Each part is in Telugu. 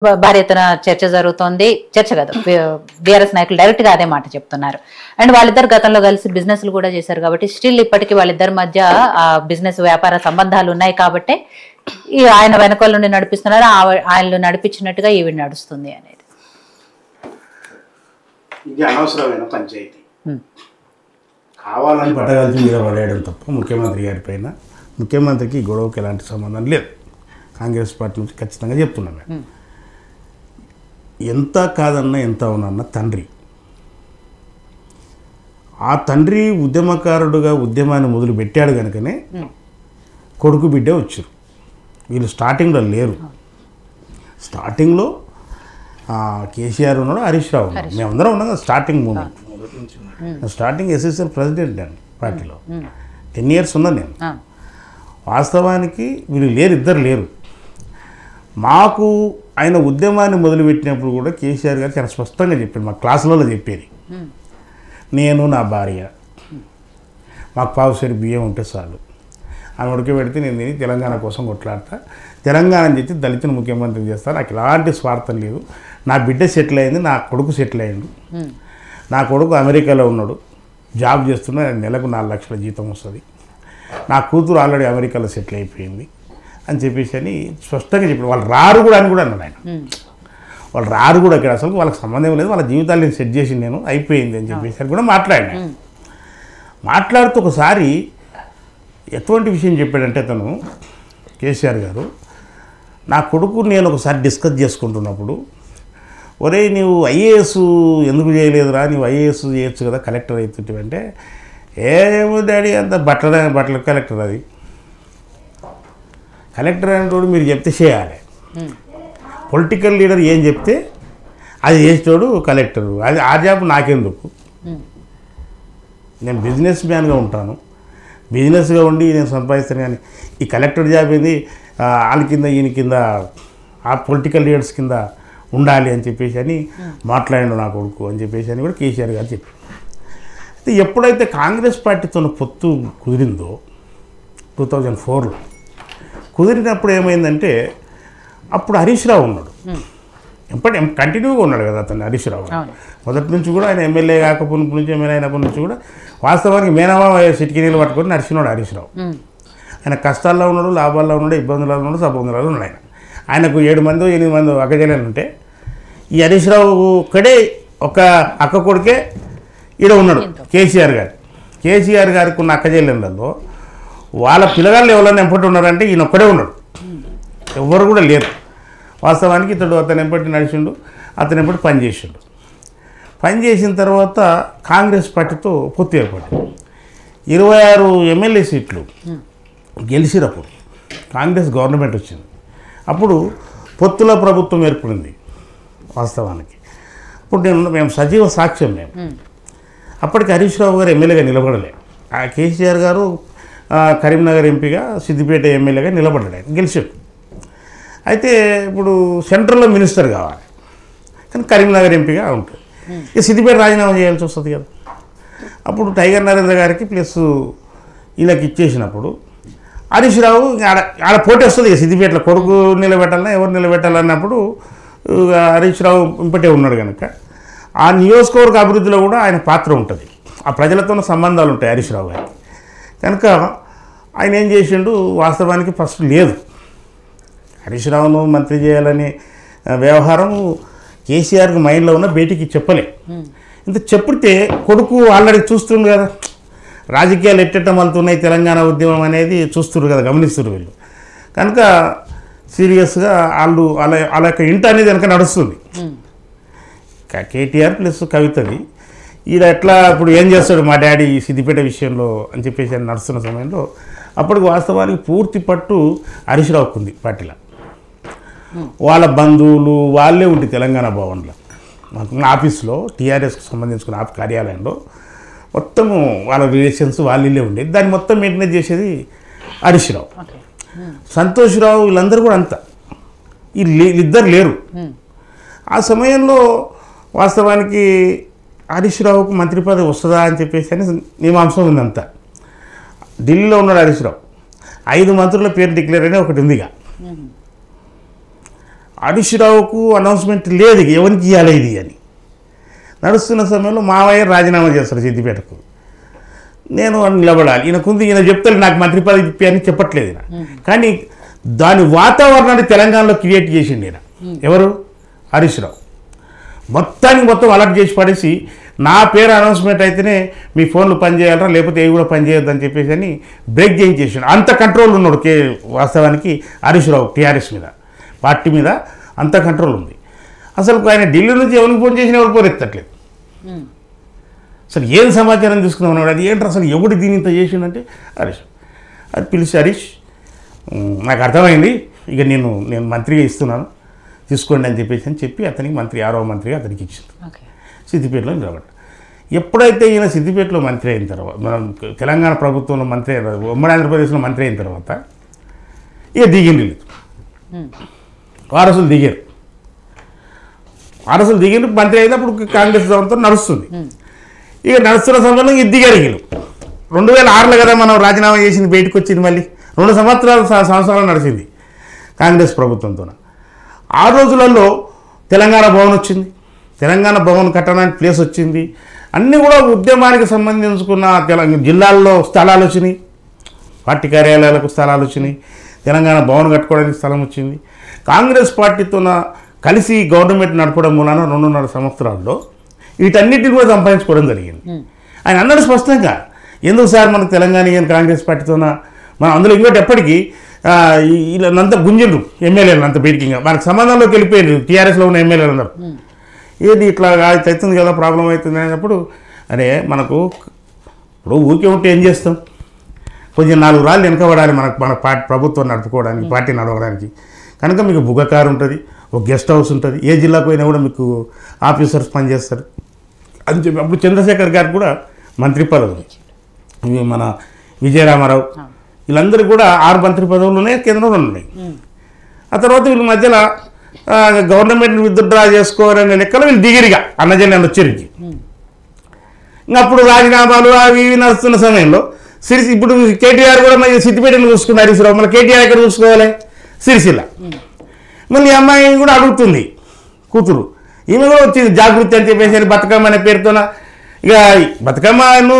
భారీ ఎత్తున చర్చ జరుగుతోంది. చర్చ కాదు, బీఆర్ఎస్ నాయకులు డైరెక్ట్ గా అదే మాట చెప్తున్నారు. అండ్ వాళ్ళిద్దరు గతంలో కలిసి బిజినెస్లు కూడా చేశారు కాబట్టి స్టిల్ ఇప్పటికీ వాళ్ళిద్దరి మధ్య బిజినెస్ వ్యాపార సంబంధాలు ఉన్నాయి కాబట్టి ఆయన వెనకాల నుండి నడిపిస్తున్నారు, ఆయనలు నడిపించినట్టుగా ఈవిడ నడుస్తుంది అనేది ఇది అనవసరమైన పంచాయతీ. కావాలని పట్టగలిసి మీద పడేయడం తప్ప ముఖ్యమంత్రి గారి పైన ముఖ్యమంత్రికి గొడవకి ఎలాంటి సంబంధం లేదు. కాంగ్రెస్ పార్టీ నుంచి ఖచ్చితంగా చెప్తున్నాం. ఎంత కాదన్నా ఎంత అవునన్నా తండ్రి, ఆ తండ్రి ఉద్యమకారుడుగా ఉద్యమాన్ని మొదలు పెట్టాడు కనుకనే కొడుకు బిడ్డ వచ్చారు. వీళ్ళు స్టార్టింగ్లో లేరు. స్టార్టింగ్లో కేసీఆర్ ఉన్నాడు, హరీష్ రావు ఉన్నాడు, మేమందరం ఉన్నాం కదా starting moment. Starting SSL president అండి పార్టీలో 10 years ఉన్నా నేను. వాస్తవానికి వీళ్ళు లేరు, ఇద్దరు లేరు. మాకు ఆయన ఉద్యమాన్ని మొదలుపెట్టినప్పుడు కూడా కేసీఆర్ గారు చాలా స్పష్టంగా చెప్పాడు, మా క్లాసులలో చెప్పేది, నేను నా భార్య మాకు పావుసేరు బియ్యం ఉంటే చాలు, ఆమె ఉడకబెడితే నేను తిని తెలంగాణ కోసం కొట్లాడతా, తెలంగాణ చెప్పి దళితుని ముఖ్యమంత్రి చేస్తాను, నాకు ఎలాంటి స్వార్థం లేదు, నా బిడ్డ సెటిల్ అయింది, నా కొడుకు సెటిల్ అయ్యిండు, నా కొడుకు అమెరికాలో ఉన్నాడు, జాబ్ చేస్తున్నా, నెలకు 4 లక్షల జీతం వస్తుంది, నా కూతురు ఆల్రెడీ అమెరికాలో సెటిల్ అయిపోయింది అని చెప్పేసి అని స్పష్టంగా చెప్పాడు. వాళ్ళు రారు కూడా అని కూడా అన్నాడు ఆయన. వాళ్ళు రారు కూడా ఇక్కడ, అసలు వాళ్ళకి సంబంధం లేదు, వాళ్ళ జీవితాలు నేను సెట్ చేసి నేను అయిపోయింది అని చెప్పేసి కూడా మాట్లాడినా. మాట్లాడుతూ ఒకసారి ఎటువంటి విషయం చెప్పాడంటే తను కేసీఆర్ గారు, నా కొడుకు నేను ఒకసారి డిస్కస్ చేసుకుంటున్నప్పుడు, ఒరే నీవు ఐఏఎస్ ఎందుకు చేయలేదురా, నీవు ఐఏఎస్ చేయొచ్చు కదా, కలెక్టర్ అవుతుంటే, ఏమో డాడీ అంత బట్టల కలెక్టర్, అది కలెక్టర్ అనేటోడు మీరు చెప్తే చేయాలి, పొలిటికల్ లీడర్ ఏం చెప్తే అది చేసేటోడు కలెక్టరు, అది ఆ జాబ్ నాకెందుకు, నేను బిజినెస్ మ్యాన్గా ఉంటాను, బిజినెస్గా ఉండి నేను సంపాదిస్తాను, కానీ ఈ కలెక్టర్ జాబ్ ఏంది వాళ్ళ కింద ఈయన కింద ఆ పొలిటికల్ లీడర్స్ కింద ఉండాలి అని చెప్పేసి అని మాట్లాడాడు నా కొడుకు అని చెప్పేసి అని కూడా కేసీఆర్ గారు చెప్పారు. అయితే ఎప్పుడైతే కాంగ్రెస్ పార్టీతో పొత్తు కుదిరిందో 2004లో కుదిరినప్పుడు ఏమైందంటే, అప్పుడు హరీష్ రావు ఉన్నాడు, కంటిన్యూగా ఉన్నాడు కదా అతను హరీష్ రావు. మొదటి నుంచి కూడా ఆయన ఎమ్మెల్యే కాకపోయినప్పటి నుంచి, ఎమ్మెల్యే అయినప్పటి నుంచి కూడా వాస్తవానికి మేనమా సిటికినీళ్ళు పట్టుకొని నడిచినాడు హరీష్ రావు. ఆయన కష్టాల్లో ఉన్నాడు, లాభాల్లో ఉన్నాడు, ఇబ్బందులలో ఉన్నాడు, సబ్బందులలో ఉన్నాడు. ఆయనకు 7 మందో 8 మందో అక్కజల్లాలు ఉంటే, ఈ హరీష్ రావు ఒక్కడే ఒక అక్క కొడుకే ఈడ ఉన్నాడు కేసీఆర్ గారికి ఉన్న అక్కజల్లలో వాళ్ళ పిల్లగాళ్ళు ఎవరైనా ఎంపటి ఉన్నారంటే ఈయన ఒక్కడే ఉన్నాడు, ఎవరు కూడా లేరు. వాస్తవానికి అతను ఎంపటి నడిచిండు, అతను ఎంపటి పనిచేసిండు. పనిచేసిన తర్వాత కాంగ్రెస్ పార్టీతో పొత్తు ఏర్పడింది. 26 ఎమ్మెల్యే సీట్లు గెలిచినప్పుడు కాంగ్రెస్ గవర్నమెంట్ వచ్చింది. అప్పుడు పొత్తుల ప్రభుత్వం ఏర్పడింది. వాస్తవానికి ఇప్పుడు మేము సజీవ సాక్ష్యం. మేము అప్పటికి హరీష్ రావు గారు ఎమ్మెల్యేగా నిలబడలే, ఆ కేసీఆర్ గారు కరీంనగర్ ఎంపీగా, సిద్దిపేట ఎమ్మెల్యేగా నిలబడ్డాడు, ఆయన గెలిచాడు. అయితే ఇప్పుడు సెంట్రల్లో మినిస్టర్ కావాలి, కానీ కరీంనగర్ ఎంపీగా ఉంటుంది. ఇక సిద్దిపేట రాజీనామా చేయాల్సి వస్తుంది కదా. అప్పుడు టైగర్ నరేంద్ర గారికి ప్లస్ వీళ్ళకి ఇచ్చేసినప్పుడు హరీష్ రావు ఆడ పోటీ వస్తుంది. సిద్దిపేటలో కొడుకు నిలబెట్టాలన్నా ఎవరు నిలబెట్టాలన్నప్పుడు హరీష్ రావు ఇంపటే ఉన్నాడు కనుక ఆ నియోజకవర్గ అభివృద్ధిలో కూడా ఆయన పాత్ర ఉంటుంది, ఆ ప్రజలతో సంబంధాలు ఉంటాయి హరీష్ రావు గారికి. కనుక ఆయన ఏం చేసిండు, వాస్తవానికి ఫస్ట్ లేదు హరీష్ రావును మంత్రి చేయాలనే వ్యవహారం కేసీఆర్కి మైండ్లో ఉన్న బయటికి చెప్పలే. ఇంత చెప్తే కొడుకు ఆల్రెడీ చూస్తుండు కదా, రాజకీయాలు ఎట్టెట్టం వెళ్తున్నాయి, తెలంగాణ ఉద్యమం అనేది చూస్తున్నారు కదా, గమనిస్తున్నారు వీళ్ళు. కనుక సీరియస్గా వాళ్ళ యొక్క ఇంట అనేది కనుక నడుస్తుంది. కేటీఆర్ ప్లస్ కవితది ఈయన ఎట్లా ఇప్పుడు ఏం చేస్తాడు మా డాడీ సిద్దిపేట విషయంలో అని చెప్పేసి అని నడుస్తున్న సమయంలో అప్పటికి వాస్తవానికి పూర్తి పట్టు హరీష్ రావుకు ఉంది పార్టీలో. వాళ్ళ బంధువులు వాళ్ళే ఉండి తెలంగాణ భవన్లో ఆఫీస్లో టీఆర్ఎస్కి సంబంధించుకున్న కార్యాలయంలో మొత్తము వాళ్ళ రిలేషన్స్ వాళ్ళే ఉండేది. దాన్ని మొత్తం మెయింటైన్ చేసేది హరీష్ రావు, సంతోష్ రావు, వీళ్ళందరూ కూడా అంతా వీళ్ళిద్దరు లేరు. ఆ సమయంలో వాస్తవానికి హరీష్ రావుకు మంత్రి పదవి వస్తుందా అని చెప్పేసి అని మీమాంసం ఉందంతా. ఢిల్లీలో ఉన్నాడు హరీష్ రావు, 5 మంత్రుల పేరు డిక్లేర్ అయినా ఒకటి ఉందిగా. హరీష్ రావుకు అనౌన్స్మెంట్ లేదు ఎవరికి ఇవ్వాలి ఇది అని నడుస్తున్న సమయంలో మావయ్య రాజీనామా చేస్తారు సిద్దిపేటకు. నేను నిలబడాలి, ఈయనకుంది, ఈయన చెప్తాడు నాకు మంత్రి పదవి ఇప్పి అని చెప్పట్లేదు ఈయన. కానీ దాని వాతావరణాన్ని తెలంగాణలో క్రియేట్ చేసిండు ఈయన. ఎవరు? హరీష్ రావు. మొత్తం అలర్ట్ చేసి పడేసి నా పేరు అనౌన్స్మెంట్ అయితేనే మీ ఫోన్లు పనిచేయాలరా, లేకపోతే ఏవి కూడా పనిచేయొద్దని చెప్పేసి అని బ్రేక్ చేయించేసాడు. అంత కంట్రోల్ ఉన్నాడు వాస్తవానికి హరీష్ రావు. టీఆర్ఎస్ మీద, పార్టీ మీద అంత కంట్రోల్ ఉంది. అసలు ఆయన ఢిల్లీ నుంచి ఎవరికి ఫోన్ చేసినా ఎవరు ఫోన్ ఎత్తట్లేదు. అసలు ఏం సమాచారం తీసుకున్నామన్నాడు, అది ఏంటి అసలు ఎవడు దీని ఇంత చేసిండంటే హరీష్. అది పిలిచి హరీష్ నాకు అర్థమైంది, ఇక నేను మంత్రిగా ఇస్తున్నాను తీసుకోండి అని చెప్పి అతనికి మంత్రి 6వ మంత్రిగా అతనికి ఇచ్చింది. సిద్దిపేటలో నిలబడ్డా. ఎప్పుడైతే ఈయన సిద్దిపేటలో మంత్రి అయిన తర్వాత, మనం తెలంగాణ ప్రభుత్వంలో మంత్రి అయిన, ఉమ్మడి ఆంధ్రప్రదేశ్లో మంత్రి అయిన తర్వాత ఇక దిగింది లేదు. వారసులు దిగారు మంత్రి అయినప్పుడు కాంగ్రెస్ ప్రభుత్వం నడుస్తుంది. ఇక నడుస్తున్న సమయంలో ఇది దిగారు. 2006లో కదా మనం రాజీనామా చేసింది, బయటకు వచ్చింది. మళ్ళీ 2 సంవత్సరాలు నడిచింది కాంగ్రెస్ ప్రభుత్వంతో. ఆ రోజులలో తెలంగాణ భవన్ వచ్చింది, తెలంగాణ భవన్ కట్టడానికి ప్లేస్ వచ్చింది, అన్నీ కూడా ఉద్యమానికి సంబంధించుకున్న జిల్లాల్లో స్థలాలు వచ్చినాయి, పార్టీ కార్యాలయాలకు స్థలాలు వచ్చినాయి, తెలంగాణ భవన్ కట్టుకోవడానికి స్థలం వచ్చింది. కాంగ్రెస్ పార్టీతో కలిసి గవర్నమెంట్ నడపడం మూలాన 2.5 సంవత్సరాల్లో వీటన్నిటిని కూడా సంపాదించుకోవడం జరిగింది. ఆయన అన్నాడు స్పష్టంగా, ఎందుకు సార్ మనకు తెలంగాణ కాంగ్రెస్ పార్టీతోన మనం అందులో ఇంకోటి ఎప్పటికీ వీళ్ళంతా గుంజిండ్రు ఎమ్మెల్యేలు అంత బయటికి, మనకు సంబంధంలోకి వెళ్ళిపోయారు టీఆర్ఎస్లో ఉన్న ఎమ్మెల్యేలు అందరూ. ఏది ఇట్లా అవుతుంది కదా, ప్రాబ్లం అవుతుంది అనేటప్పుడు అరే మనకు ఇప్పుడు ఊరికే ఉంటే ఏం చేస్తాం, కొంచెం 4 రాళ్ళు వెనకబడాలి మన ప్రభుత్వం నడుపుకోవడానికి, పార్టీ నడవడానికి. కనుక మీకు బుగ్గ కారు ఉంటుంది, ఒక గెస్ట్ హౌస్ ఉంటుంది, ఏ జిల్లాకు పోయినా కూడా మీకు ఆఫీసర్స్ పనిచేస్తారు అని చెప్పి అప్పుడు చంద్రశేఖర్ గారు కూడా మంత్రి పదవులు, మన విజయరామారావు వీళ్ళందరూ కూడా 6 మంత్రి పదవులునే కేంద్రంలో ఉన్నాయి. ఆ తర్వాత వీళ్ళ మధ్యలో గవర్నమెంట్ విత్డ్రా చేసుకోవాలనే లెక్కలో వీళ్ళు దిగిరిగా అన్నజల్లి వచ్చేరికి. ఇంకా అప్పుడు రాజీనామాలు అవి నడుస్తున్న సమయంలో ఇప్పుడు కేటీఆర్ కూడా మళ్ళీ సిద్దిపేటను చూసుకున్నారు. హరీష్ రావు మళ్ళీ కేటీఆర్ ఎక్కడ చూసుకోవాలి, సిరిసిల్ల. మళ్ళీ అమ్మాయి కూడా అడుగుతుంది కూతురు, ఈమె కూడా వచ్చింది జాగృతి అని చెప్పేసి బతుకమ్మ అనే పేరుతోన. ఇక బతుకమ్మను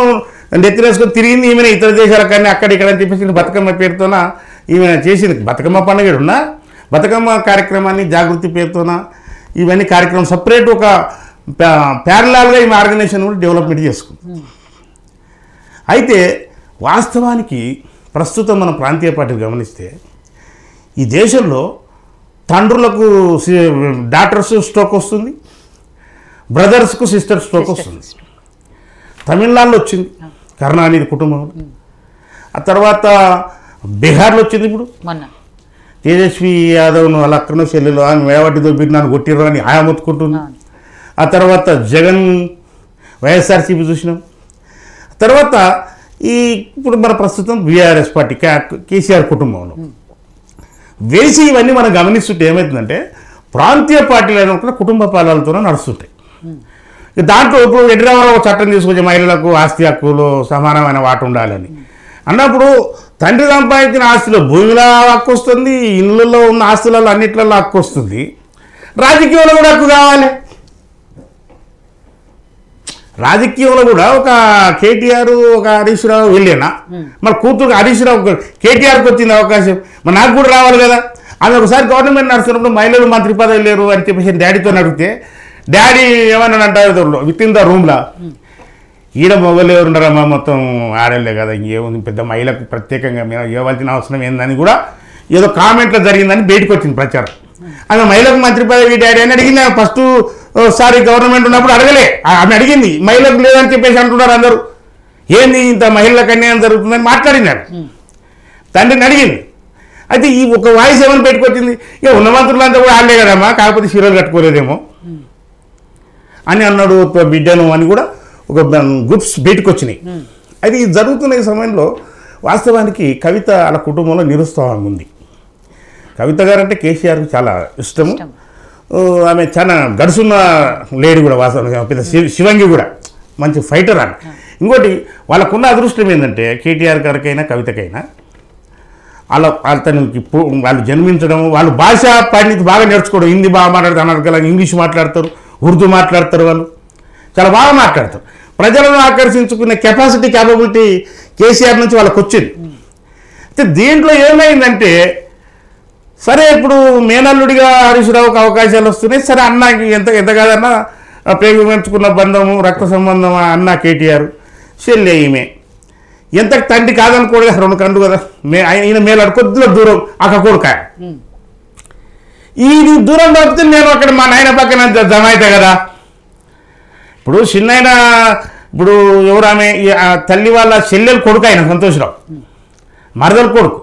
నెత్తినేసుకొని తిరిగింది ఈమెనే, ఇతర దేశాల కానీ అక్కడ ఇక్కడ అని చెప్పేసి బతుకమ్మ పేరుతోన ఈమె చేసింది. బతుకమ్మ పండుగ ఉన్నా బతుకమ్మ కార్యక్రమాన్ని జాగృతి పేరుతోన ఇవన్నీ కార్యక్రమం సపరేట్ ఒక ప్యారలాల్గా ఈమె ఆర్గనైజేషన్ కూడా డెవలప్మెంట్ చేసుకుంది. అయితే వాస్తవానికి ప్రస్తుతం మన ప్రాంతీయ పార్టీలు గమనిస్తే ఈ దేశంలో తండ్రులకు డాటర్స్ స్ట్రోక్ వస్తుంది, బ్రదర్స్కు సిస్టర్ స్ట్రోక్ వస్తుంది. తమిళనాడులో వచ్చింది కరుణానిధి కుటుంబం, ఆ తర్వాత బీహార్లో వచ్చింది. ఇప్పుడు తేజస్వి యాదవ్ను వాళ్ళ అక్కడో చెల్లెలు ఆమె వేవటితో బిడ్డను కొట్టిర్రు అని ఆయా మొత్తుకుంటుంది. ఆ తర్వాత జగన్ వైఎస్ఆర్సీపీ చూసినాం. తర్వాత ఇప్పుడు మన ప్రస్తుతం బీఆర్ఎస్ పార్టీ కేసీఆర్ కుటుంబంలో వేసి ఇవన్నీ మనం గమనిస్తుంటే ఏమవుతుందంటే ప్రాంతీయ పార్టీలు అయినా కుటుంబ పాలనతోనే నడుస్తుంటాయి. దాంట్లో ఇప్పుడు ఎడ్రామారావు చట్టం తీసుకొచ్చే మహిళలకు ఆస్తి హక్కులు సమానమైన వాటు ఉండాలని అన్నప్పుడు తండ్రి సంపాదించిన ఆస్తిలో భూమిలో హక్కు వస్తుంది, ఇళ్ళల్లో ఉన్న ఆస్తులలో అన్నిట్లలో హక్కు వస్తుంది, రాజకీయంలో కూడా హక్కు కావాలి. రాజకీయంలో కూడా ఒక కేటీఆర్ ఒక హరీష్ రావు వెళ్ళేనా, మరి కూతురు హరీష్ రావు కేటీఆర్కి వచ్చింది అవకాశం, మరి నాకు కూడా రావాలి కదా. ఆమె ఒకసారి గవర్నమెంట్ నడుస్తున్నప్పుడు మహిళలు మంత్రి పదవి లేరు అని చెప్పేసి డాడీతో అడిగితే డాడీ ఏమన్నా అంటారు విత్ ఇన్ ద రూమ్లా, ఈడ మొగలు ఎవరు ఉండరమ్మా మొత్తం ఆడలే కదా, ఇంకేముంది పెద్ద మహిళకు ప్రత్యేకంగా మేము ఇవ్వాల్సిన అవసరం ఏందని కూడా ఏదో కామెంట్లో జరిగిందని బయటకు వచ్చింది ప్రచారం. ఆమె మహిళకు మంత్రి పదవి డాడీ అని అడిగింది. ఆమె ఫస్ట్ సారి గవర్నమెంట్ ఉన్నప్పుడు అడగలే, ఆమె అడిగింది, మహిళకు లేదని చెప్పేసి అంటున్నారు అందరూ. ఏంది ఇంత మహిళలకు అన్యాయం జరుగుతుందని మాట్లాడినాడు, తండ్రిని అడిగింది. అయితే ఈ ఒక వాయిస్ ఏమని పెట్టుకొచ్చింది, ఇక ఉన్న మంత్రులంతా కూడా ఆడలే కదమ్మా, కాకపోతే చీరలు కట్టుకోలేదేమో అని అన్నాడు బిడ్డను అని కూడా ఒక గ్రూప్స్ బయటకు వచ్చినాయి. అయితే ఇది జరుగుతున్న ఈ సమయంలో వాస్తవానికి కవిత వాళ్ళ కుటుంబంలో నిరుత్సాహం ఉంది. కవిత గారు అంటే కేసీఆర్కి చాలా ఇష్టము, ఆమె చాలా గడుసున్న లేడీ కూడా వాస్తవంగా, పెద్ద శివంగి కూడా మంచి ఫైటర్ అని. ఇంకోటి వాళ్ళకున్న అదృష్టం ఏంటంటే కేటీఆర్ గారికైనా కవితకైనా అతనికి వాళ్ళు జన్మించడం, వాళ్ళు భాష పండిత్ బాగా నేర్చుకోవడం, హిందీ బాగా మాట్లాడతారు, అనర్గళంగా ఇంగ్లీష్ మాట్లాడతారు, ఉర్దూ మాట్లాడతారు, వాళ్ళు చాలా బాగా మాట్లాడతారు. ప్రజలను ఆకర్షించుకునే క్యాపబిలిటీ కేసీఆర్ నుంచి వాళ్ళకి వచ్చింది. అయితే దీంట్లో ఏమైందంటే సరే ఇప్పుడు మేనల్లుడిగా హరీష్ రావుకి అవకాశాలు వస్తున్నాయి. సరే అన్నకి ఎంత కాదన్నా ప్రేమించుకున్న బంధము, రక్త సంబంధం అన్న కేటీఆర్, చెల్లె ఈమె, ఎంత తండ్రి కాదనుకోడు కదా, 2 కండు కదా, ఈయన మేలాడు కొద్దిగా దూరం అక్క కొడుక, ఈ దూరం తప్పితే నేను అక్కడ మా నాయన పక్కన జమ అవుతా కదా. ఇప్పుడు చిన్నైన ఇప్పుడు ఎవరు ఆమె తల్లి వాళ్ళ చెల్లెలు కొడుకు ఆయన సంతోషరావు, మరదల కొడుకు.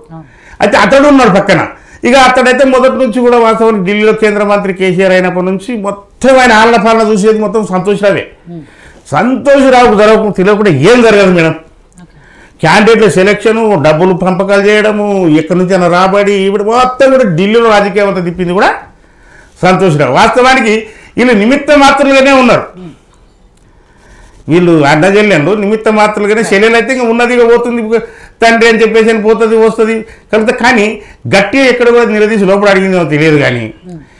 అయితే అతడు ఉన్నాడు పక్కన. ఇక అతడైతే మొదటి నుంచి కూడా వాస్తవానికి ఢిల్లీలో కేంద్ర మంత్రి కేసీఆర్ అయినప్పటి నుంచి మొత్తం ఆయన ఆలన పాలన చూసేది మొత్తం సంతోషరావే. సంతోషరావుకు తెలియకుండా ఏం జరగదు మేడం. క్యాండిడేట్ల సెలక్షను, డబ్బులు పంపకాలు చేయడము, ఎక్కడి నుంచి అయినా రాబడి, ఇప్పుడు మొత్తం కూడా ఢిల్లీలో రాజకీయం అంతా తిప్పింది కూడా సంతోషరావు. వాస్తవానికి వీళ్ళు నిమిత్త మాత్రులుగానే ఉన్నారు. వీళ్ళు అడ్డజల్లేండు నిమిత్త మాత్రులుగానే. చెల్లెలు అయితే ఇంకా ఉన్నదిగా పోతుంది, తండ్రి అని చెప్పేసి అని పోతుంది వస్తుంది కలిపితే. కానీ గట్టిగా ఎక్కడ కూడా నిలదీసి లోపల అడిగిందో తెలియదు. కానీ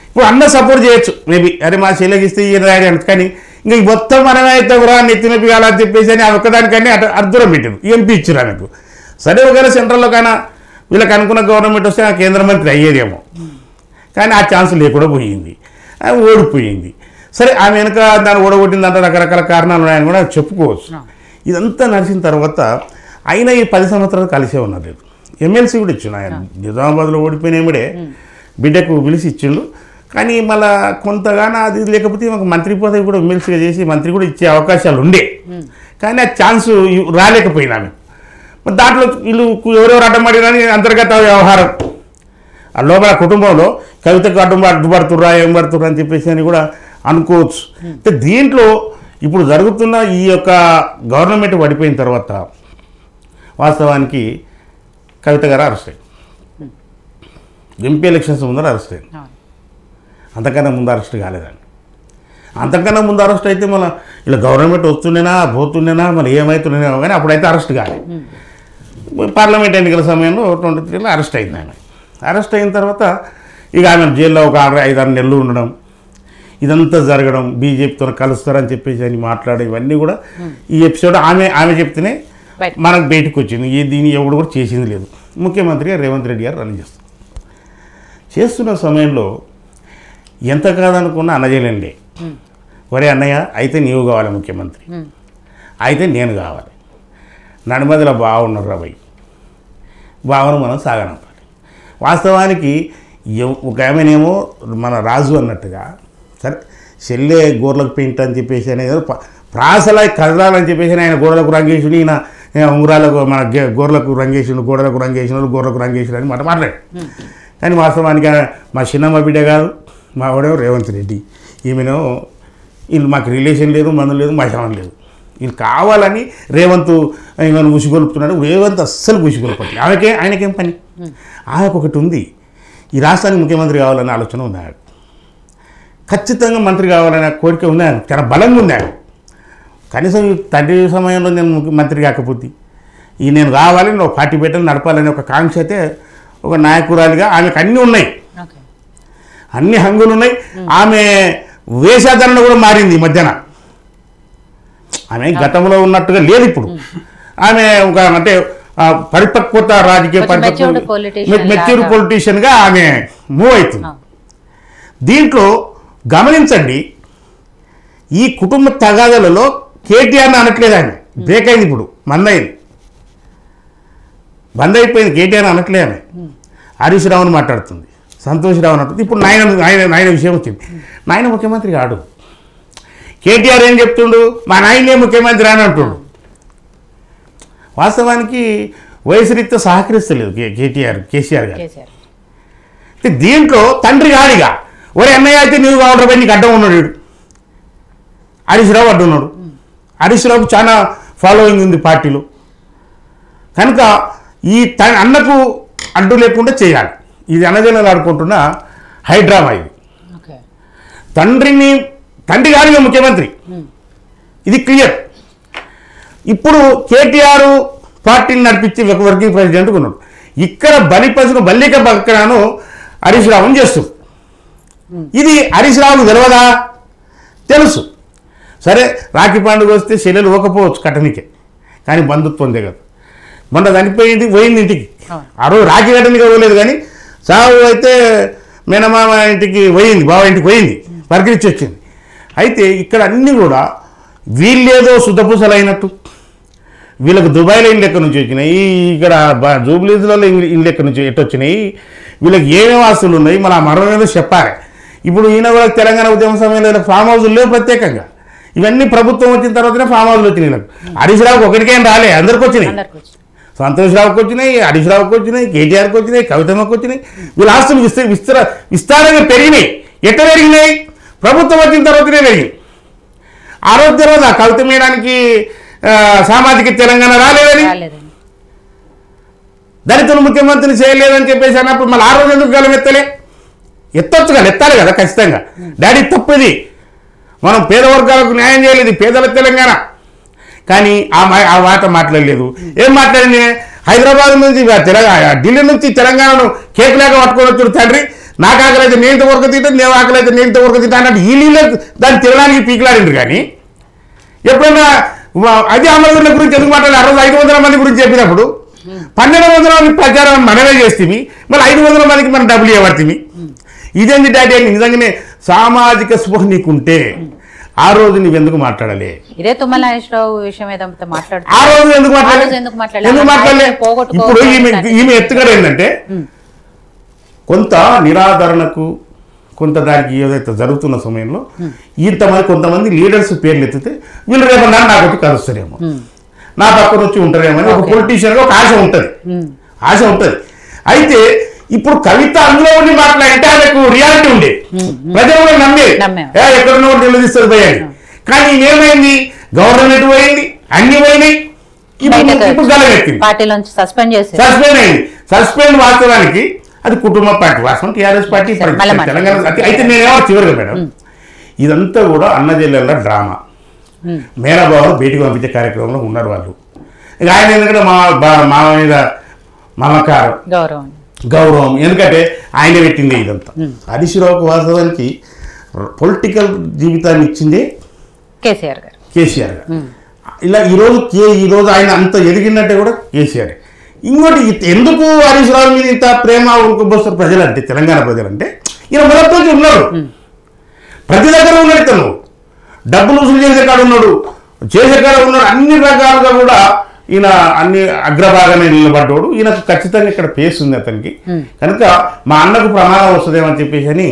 ఇప్పుడు అన్న సపోర్ట్ చేయొచ్చు మేబీ, అరే మా చెల్లెకి ఇస్తే ఈయన రాయని అని. కానీ ఇంకా మొత్తం మనమే అయితే కూడా నెత్తినొప్పి అని చెప్పేసి అని ఒక్కదానికన్నా అర్థం పెట్టారు, ఎంపీ ఇచ్చారు ఆమెకు. సరే ఒకవేళ సెంట్రల్లో కానీ వీళ్ళకి అనుకున్న గవర్నమెంట్ వస్తే ఆ కేంద్ర మంత్రి అయ్యేదేమో. కానీ ఆ ఛాన్స్ లేకుండా పోయింది, ఓడిపోయింది. సరే ఆమె వెనుక దాన్ని ఓడగొట్టిందంటే రకరకాల కారణాలు ఉన్నాయని కూడా చెప్పుకోవచ్చు. ఇదంతా నడిచిన తర్వాత అయినా ఈ 10 సంవత్సరాలు కలిసే ఉన్నారు. ఎమ్మెల్సీ కూడా ఇచ్చిండు ఆయన, నిజామాబాద్లో ఓడిపోయినప్పుడే బిడ్డకు పిలిచి ఇచ్చిండు. కానీ మళ్ళీ కొంతగానో అది లేకపోతే మాకు మంత్రి పదవి కూడా ఎమ్మెల్సీగా చేసి మంత్రి కూడా ఇచ్చే అవకాశాలు ఉండే. కానీ ఆ ఛాన్స్ రాలేకపోయింది ఆమె. దాంట్లో వీళ్ళు ఎవరెవరు అడ్డమడినని అంతర్గత వ్యవహారం, ఆ లోపల కుటుంబంలో కవితకు అడ్డుపడుతుర్రా ఏం పడుతుర్రా అని చెప్పేసి అని కూడా అనుకోవచ్చు. అంటే దీంట్లో ఇప్పుడు జరుగుతున్న ఈ యొక్క గవర్నమెంట్ పడిపోయిన తర్వాత వాస్తవానికి కవిత గారు అరెస్ట్ అయ్యింది. ఎంపీ ఎలక్షన్స్ ముందర అరెస్ట్ అయింది. అంతకన్నా ముందు అరెస్ట్ కాలేదండి. అంతకన్నా ముందు అరెస్ట్ అయితే మన ఇలా గవర్నమెంట్ వస్తుండేనా పోతుండేనా మన ఏమవుతుండేనా, కానీ అప్పుడైతే అరెస్ట్ కాలేదు. పార్లమెంట్ ఎన్నికల సమయంలో 23లో అరెస్ట్ అయింది ఆమె. అరెస్ట్ అయిన తర్వాత ఇక ఆమె జైల్లో ఒక 5-6 నెలలు ఉండడం, ఇదంతా జరగడం, బీజేపీతో కలుస్తారని చెప్పేసి అని మాట్లాడే ఇవన్నీ కూడా ఈ ఎపిసోడ్ ఆమె చెప్తేనే మనకు బయటకు వచ్చింది. దీన్ని ఎవడు కూడా చేసింది లేదు. ముఖ్యమంత్రిగా రేవంత్ రెడ్డి గారు రన్ చేస్తున్న సమయంలో ఎంత కాదనుకున్నా అన్నజేలండి, ఒరే అన్నయ్య అయితే నీవు కావాలి ముఖ్యమంత్రి, అయితే నేను కావాలి, నడిమదిలో బాగున్నారు రాబోయ్, బావను మనం సాగనంపాలి. వాస్తవానికి ఒక ఆమెనేమో మన రాజు అన్నట్టుగా సరే చెల్లె గోర్లకు పెయింట్ అని చెప్పేసి అనేది ప్రాసలా కదలాలని చెప్పేసి ఆయన గోడలకు రంగేసుడు, ఈయన ఉంగరాలకు మన గోర్లకు రంగేసుడు, గోడలకు రంగేసినాడు, గోర్లకు రంగేసుడు అని మాట్లాడాడు. కానీ వాస్తవానికి మా చిన్నమ్మ బిడ్డ కాదు, మా వాడేమో రేవంత్ రెడ్డి, ఈమెనో వీళ్ళు మాకు రిలేషన్ లేదు, మందు లేదు, మహిళం లేదు, వీళ్ళు కావాలని రేవంత్ ఈమెను ఉసిగొలుపుతున్నాడు. రేవంత్ అస్సలు ఉసిగొలుపట్లేదు. ఆయనకేం పని? ఆమెకు ఒకటి ఉంది, ఈ రాష్ట్రానికి ముఖ్యమంత్రి కావాలనే ఆలోచన ఉంది ఆయన. ఖచ్చితంగా మంత్రి కావాలనే కోరిక ఉంది ఆయన, చాలా బలంగా ఉంది ఆయన. కనీసం తండ్రి సమయంలో నేను మంత్రి కాకపోతే నేను కావాలి, నేను పార్టీ పెట్టాలి, నడపాలనే ఒక కాంక్ష అయితే ఒక నాయకురాలిగా ఆమెకు అన్నీ ఉన్నాయి, అన్ని హంగులు ఉన్నాయి. ఆమె వేషాధరణ కూడా మారింది ఈ మధ్యన. ఆమె గతంలో ఉన్నట్టుగా లేదు ఇప్పుడు. ఆమె ఒక అంటే పరిపక్వత రాజకీయ మెచ్యూర్ పొలిటీషియన్గా ఆమె మూవ్ అవుతుంది. దీంట్లో గమనించండి, ఈ కుటుంబ తగాదాలలో కేటీఆర్ని అనట్లేదు, ఆయన బ్రేక్ అయింది, ఇప్పుడు బంద్ అయిపోయింది. కేటీఆర్ అనట్లేదు ఆమె, హరీష్ రావుని మాట్లాడుతుంది, సంతోష్ రావు అంటుంది. ఇప్పుడు నాయన విషయం వచ్చింది. నాయన ముఖ్యమంత్రి కాడు. కేటీఆర్ ఏం చెప్తుండు, మా నాయనే ముఖ్యమంత్రి అని అంటుండు. వాస్తవానికి వయసు రీత్యా సహకరిస్తలేదు కేసీఆర్ గారు. దీంట్లో తండ్రి గాడిగా ఒరే అన్నయ్య అయితే నీవు కావడం నీకు అడ్డం ఉన్నాడు, హరీష్ రావు అడ్డున్నాడు. హరీష్ రావుకు చాలా ఫాలోయింగ్ ఉంది పార్టీలో. కనుక ఈ అన్నకు అడ్డు లేకుండా చేయాలి. ఇది అనజనాలు ఆడుకుంటున్న హైడ్రామా. ఇది తండ్రి గారిగా ముఖ్యమంత్రి, ఇది క్లియర్. ఇప్పుడు కేటీఆర్ పార్టీని నడిపించి ఒక వర్కింగ్ ప్రెసిడెంట్గా ఉన్నాడు. ఇక్కడ బలిపశును బల్లిక పక్కనను హరీష్ రావుని చేస్తుంది. ఇది హరీష్ రావుకు తెలియదా? తెలుసు. సరే రాఖీ పండుగ వస్తే చెల్లెలు ఇవ్వకపోవచ్చు కట్టనికే, కానీ బంధుత్వం దిగదు. మొన్న చనిపోయింది, పోయింది ఇంటికి. ఆ రోజు రాఖీ కట్టనికి ఇవ్వలేదు, కానీ సాగు అయితే మేనమామ ఇంటికి పోయింది, బావ ఇంటికి పోయింది, పరికరించి వచ్చింది. అయితే ఇక్కడ అన్నీ కూడా వీళ్ళేదో శుద్ధపూసలైనట్టు, వీళ్ళకు దుబాయ్లో ఇల్లు ఎక్కడి నుంచి వచ్చినాయి, ఇక్కడ జూబ్లీస్లలో ఇల్లు ఎక్కడి నుంచి ఎట్టు వచ్చినాయి, వీళ్ళకి ఏమేమి ఆస్తులు ఉన్నాయి, మన మరణం ఏదో చెప్పాలి. ఇప్పుడు ఈయన కూడా తెలంగాణ ఉద్యమ సమయంలో ఫామ్ హౌజులు లేవు ప్రత్యేకంగా. ఇవన్నీ ప్రభుత్వం వచ్చిన తర్వాతనే ఫామ్ హౌస్లు వచ్చినాయి. నాకు హరీష్ రావుకి ఒకటికేం రాలే, అందరికి వచ్చినాయి. సంతోష్ రావుకి వచ్చినాయి, హరీష్ రావుకి వచ్చినాయి, కేటీఆర్కి వచ్చినాయి, కవితమ్మకి వచ్చినాయి. వీళ్ళ ఆస్తులు విస్తారంగా పెరిగినాయి. ఎట్లా పెరిగినాయి? ప్రభుత్వం వచ్చిన తర్వాతనే పెరిగింది. ఆ రోజు తర్వాత కవిత మేడానికి సామాజిక తెలంగాణ రాలేదని, దళితులు ముఖ్యమంత్రిని చేయలేదని చెప్పేసి అన్నప్పుడు మళ్ళీ ఆ రోజు ఎందుకు గలం ఎత్తొచ్చు కదా, ఎత్తాలి కదా ఖచ్చితంగా. డాడీ తప్పుది, మనం పేద వర్గాలకు న్యాయం చేయలేదు, పేదల తెలంగాణ. కానీ ఆ మాట మాట్లాడలేదు. ఏం మాట్లాడింది? హైదరాబాద్ నుంచి ఢిల్లీ నుంచి తెలంగాణను కేక్ లేక పట్టుకొని వచ్చాడు తండ్రి, నాకు ఆకలి అయితే నేను ఇంత వరకు తింటాను, నేను ఆకలి అయితే నేను ఇంత వరకు తింటాను అంటే ఈ నీళ్ళు దాన్ని తినడానికి పీకిలాడింది. కానీ ఎప్పుడైనా అది అమరవీరుల గురించి ఎందుకు మాట్లాడాలి? ఆ రోజు 500 మంది గురించి చెప్పినప్పుడు 1200 మంది ప్రచారం మనమే చేస్తుంది, మళ్ళీ 500 మందికి మనం డబ్బులు ఇవ్వబడుతుంది. ఇదేంటి డాడీ అని నిజంగానే సామాజిక స్పృహ నీకుంటే ఆ రోజు నువ్వెందుకు మాట్లాడాలి? ఇదే తుమ్మల నాగేశ్వరరావు విషయం ఏదంతా మాట్లాడుతూ ఆ రోజు ఎందుకు మాట్లాడలే? ఇప్పుడు ఈమె ఎత్తుగడ ఏంటంటే కొంత నిరాదరణకు, కొంత దానికి ఏదైతే జరుగుతున్న సమయంలో కొంతమంది లీడర్స్ పేర్లు ఎత్తితే వీళ్ళు రేపన్నా నాకు వచ్చి కలుస్తారేమో, నా పక్కన వచ్చి ఉంటారేమో అని ఒక పొలిటీషియన్గా ఒక ఆశ ఉంటుంది. అయితే ఇప్పుడు కవిత అందులో ఉండి మాట్లాడితే ఆమెకు రియాలిటీ ఉండే, ప్రజలు కూడా నమ్మే ఎక్కడున్న నిలదీస్తారు పోయాలి. కానీ ఏమైంది? గవర్నమెంట్ పోయింది, అన్ని పోయినాయి. ఇప్పుడు గలవెత్తింది, సస్పెండ్ అయింది. సస్పెండ్ వాస్తవానికి అది కుటుంబ పార్టీ, వాస్తవం టీఆర్ఎస్ పార్టీ తెలంగాణ. అయితే నేనేమో చివరిగా మేడం, ఇదంతా కూడా అన్నజెల్లెళ్ళ డ్రామా. మేనబాబు బయటికి పంపించే కార్యక్రమంలో ఉన్నారు వాళ్ళు. ఇక ఆయన ఎందుకంటే మా మీద మమకారం, గౌరవం, ఎందుకంటే ఆయన పెట్టిందే ఇదంతా. హరీష్ రావుకు వాస్తవానికి పొలిటికల్ జీవితాన్ని ఇచ్చిందే కేసీఆర్ గారు. ఇలా ఈరోజు ఆయన అంత ఎదిగినట్టే కూడా కేసీఆర్. ఇంకోటి ఎందుకు హరీష్ రావు మీద ఇంత ప్రేమ ఉరుకుబోస్తారు ప్రజలంటే, తెలంగాణ ప్రజలంటే ఈయన మొదటి ఉన్నాడు, ప్రతి దగ్గర ఉన్నాడు. ఇతను డబ్బులు వసూలు చేసే కాడ ఉన్నాడు, అన్ని రకాలుగా కూడా ఈయన అన్ని అగ్రభాగానే నిలబడ్డాడు. ఈయనకు ఖచ్చితంగా ఇక్కడ పేస్ ఉంది అతనికి. కనుక మా అన్నకు ప్రమాదం వస్తుందేమని చెప్పేసి అని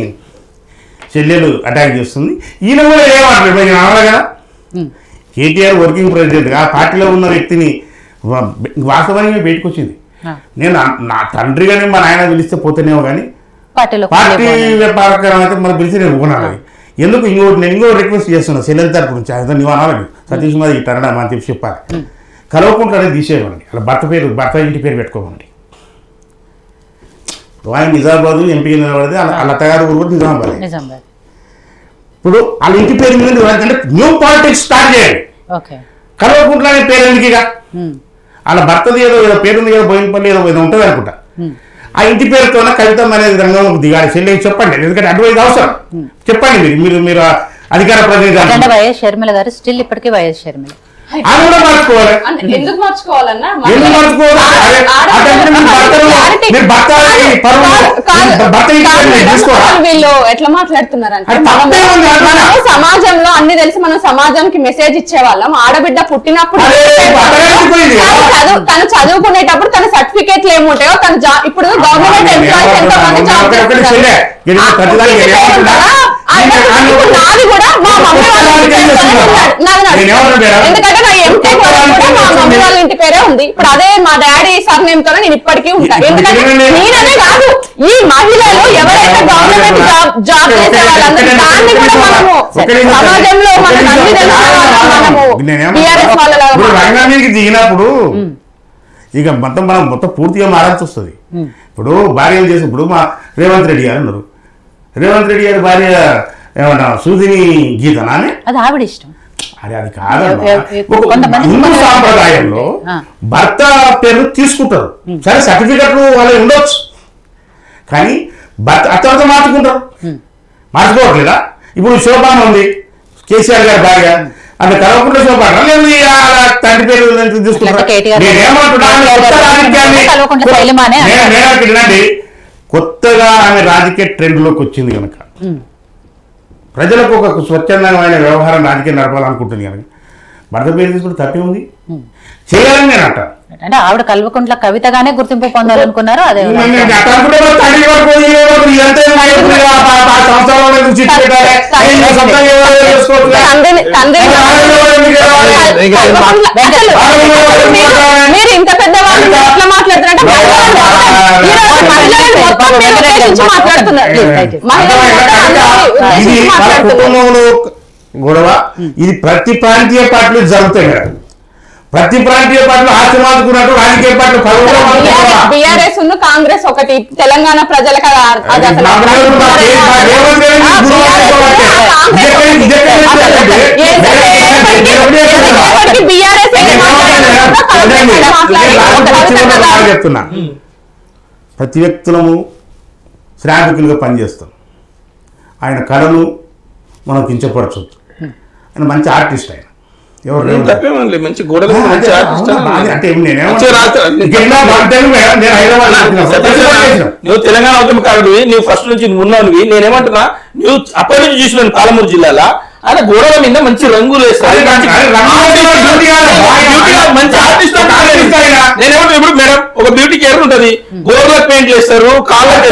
చెల్లెలు అటాక్ చేస్తుంది. ఈయన కూడా ఏమంటారు కదా, కేటీఆర్ వర్కింగ్ ప్రెసిడెంట్ ఆ పార్టీలో ఉన్న వ్యక్తిని వాస్తవానికి బయటకు వచ్చింది. నేను నా తండ్రిగానే మా నాయన పిలిస్తే పోతేనేమో, కానీ పార్టీ వ్యాపారకరం అయితే మనం పిలిచి నేను ఒప్పుకున్నాను. ఎందుకు నేను ఇంకో రిక్వెస్ట్ చేస్తున్నా చెల్లెల తరపు నుంచి, అదే నివారణాలి సతీష్ మాది ఇట్లా అని చెప్పి చెప్పాలి. కలవకుండానే తీసేయమండి, అలా భర్త ఇంటి పేరు పెట్టుకోమండి. ఆయన నిజామాబాద్ ఎంపీగా నిలబడితే వాళ్ళ అత్తగారు ఊరు కూడా నిజామాబాద్. ఇప్పుడు వాళ్ళ ఇంటి పేరు మీద అంటే న్యూ పాలిటిక్స్ స్టార్ట్ చేయండి. కలవకుండానే పేరు ఎందుకు? ఇక వాళ్ళ భర్తది ఏదో పేరుంది కదా, బోయినపల్లి ఏదో ఉంటుంది అనుకుంటా. ఆ ఇంటి పేరుతో కవితం అనేది రంగంలోకి దిగాలి. చెల్లి చెప్పండి, ఎందుకంటే అడ్వైజ్ అవసరం. చెప్పండి మీరు అధికార ప్రతినిధి. వైఎస్ షర్మిల గారు స్టిల్ ఇప్పటికీ వైఎస్ షర్మిల అది కూడా మార్చుకోవాలి. ఎందుకు మార్చుకోవాలన్నా వీళ్ళు ఎట్లా మాట్లాడుతున్నారంటే, సమాజంలో అన్ని తెలిసి మనం సమాజానికి మెసేజ్ ఇచ్చేవాళ్ళం. ఆడబిడ్డ పుట్టినప్పుడు తను చదువుకునేటప్పుడు తన సర్టిఫికేట్లు ఏముంటాయో, తను ఇప్పుడు గవర్నమెంట్ ఎంప్లాయీస్ ఎంతమంది జాబ్ చేస్తున్నారు. నాది కూడా మా మమ్మీ ఎందుకంటే నా ఎంటెక్ కూడా మా మమ్మీ వాళ్ళ ఇంటి పేరే ఉంది. ఇప్పుడు అదే మా డాడీ సర్నేమ్ తోనే నేను ఇప్పటికీ ఉంటాను. ఎందుకంటే నేననే కాదు, ఈ మహిళలు ఎవరైతే గవర్నమెంట్ జాబ్ చేసే వాళ్ళందరూ దాన్ని కూడా మనము సమాజంలో రంగానికి దిగినప్పుడు ఇక మొత్తం పూర్తిగా మారాల్సి వస్తుంది. ఇప్పుడు భార్య చేసి ఇప్పుడు మా రేవంత్ రెడ్డి గారు ఉన్నారు. రేవంత్ రెడ్డి గారి భార్య ఏమన్నా సూదిని గీతనా, అది ఆవిడ ఇష్టం. అది కాదు. కొంతమంది హిందూ సాంప్రదాయంలో భర్త పేరు తీసుకుంటారు, సరే సర్టిఫికెట్లు వాళ్ళు ఉండొచ్చు, కానీ భర్త అత్యంత మార్చుకుంటారు. మార్చుకోవట్లేదా? ఇప్పుడు శోభాన ఉంది, కేసీఆర్ గారి భార్య, అంటే కలవకుండా శోభాన లేదు తండ్రి పేరు తీసుకుంటారు. నేనేమంటున్నానండి, కొత్తగా ఆమె రాజకీయ ట్రెండ్లోకి వచ్చింది కనుక, ప్రజలకు ఒక స్వచ్ఛందమైన వ్యవహారం రాజకీయం నడపాలనుకుంటుంది కనుక భర్త పేరు తీసుకుంటే తప్పే ఉంది, చేయాలని నేను అంటాను. అంటే ఆవిడ కల్వకుంట్ల కవితగానే గుర్తింపు పొందాలనుకున్నారు. అదే మీరు ఇంత పెద్దవాళ్ళు ఎట్లా కుటుంబంలో గొడవ ఇది ప్రతి ప్రాంతీయ పార్టీలు జరుగుతాయి కదా. ప్రతి ప్రాంతీయ పార్టీలు ఆశమాదుకున్నట్టు రాజకీయ పార్టీలు బీఆర్ఎస్ కాంగ్రెస్ ఒకటి తెలంగాణ ప్రజలకు చెప్తున్నా, ప్రతి వ్యక్తులము శ్రామికులుగా పనిచేస్తాం. ఆయన కళను మనం కించపరచు. ఆయన మంచి ఆర్టిస్ట్, ఆయన మంచి గోడలు నువ్వు తెలంగాణ ఉద్యమకారుడు, నువ్వు ఫస్ట్ నుంచి ఉన్నావు. నేనేమంటున్నా, నువ్వు అప్పటి నుంచి చూసినాను పాలమూరు జిల్లాలో ఆయన గోడల మీద మంచి రంగులు వేస్తారు. మంచి ఆర్టిస్ట్. నేనేమంటున్నా, ఇప్పుడు మేడం ఒక బ్యూటీ కేర్ ఉంటది, గోడలకు పెయింట్ చేస్తారు, కాళ్ళకి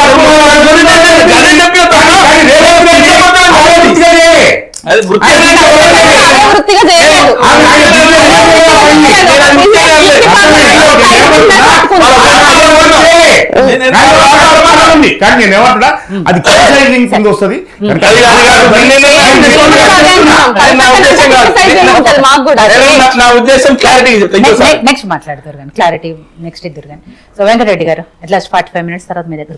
వృత్తిగా చేయలేదు. కానీ నేను ఏమంటున్నా, అది క్రిటిసైజింగ్ కింద వస్తుంది. నా ఉద్దేశం క్లారిటీ. నెక్స్ట్ మాట్లాడతారు కానీ క్లారిటీ నెక్స్ట్ ఇద్దరు కానీ. సో వెంకటరెడ్డి గారు, అట్లా 45 minutes తర్వాత మీ దగ్గర